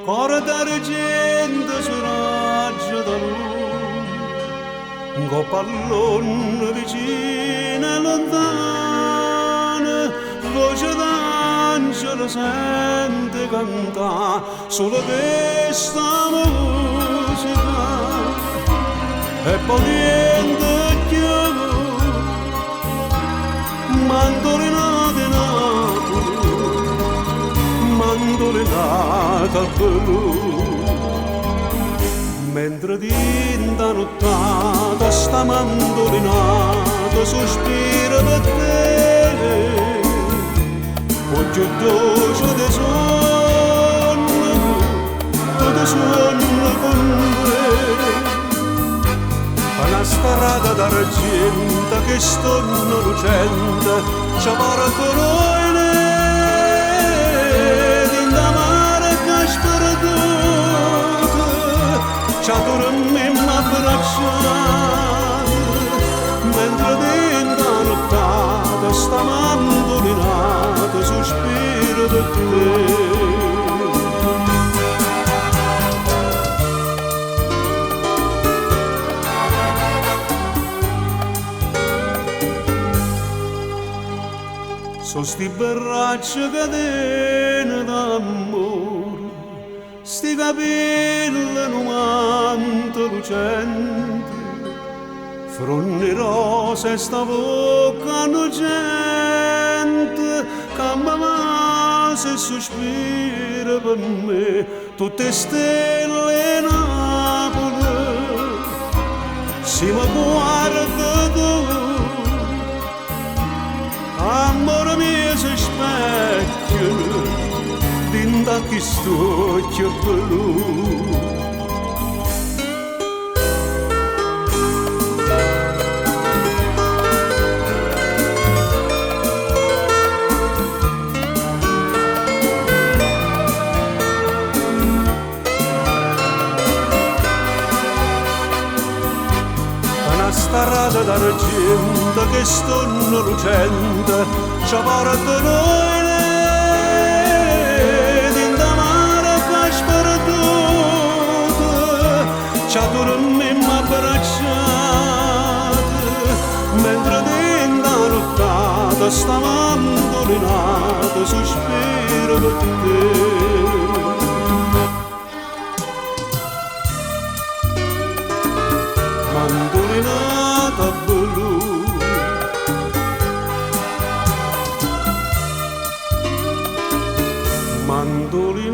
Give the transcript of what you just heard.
Cora d'argento su raggio da luna, un pallone vicino e lontano, voce d'angelo sente cantare solo questa musica e poi niente più. Mandolinate Napoli, mandolinate al blu, mentre tinta nottata sta mandolinata sospira per te, oggi dolce di sonno, tutto sonno con me. Una strada d'argento che storno lucente ci porta noi d'inda mare che sperduta ci dormiamo abbracciati mentre d'inda nottata sta mandolinata sospiro per te. So sti braccia catene d'amore, sti capelli nuanto lucenti, fronni rose e sta bocca innocente, che m'amase e sospira per me, tutte stelle Napoli, si mi guarda tu. Amore mio si specchia dinda questo occhio blu. Una strada d'argento che storno lucente ci porta noi d'inda mare che sperduta ci dormiamo abbracciati mentre d'inda nottata sta mandolinata sospiro per te. Mandolinata blu, mandolina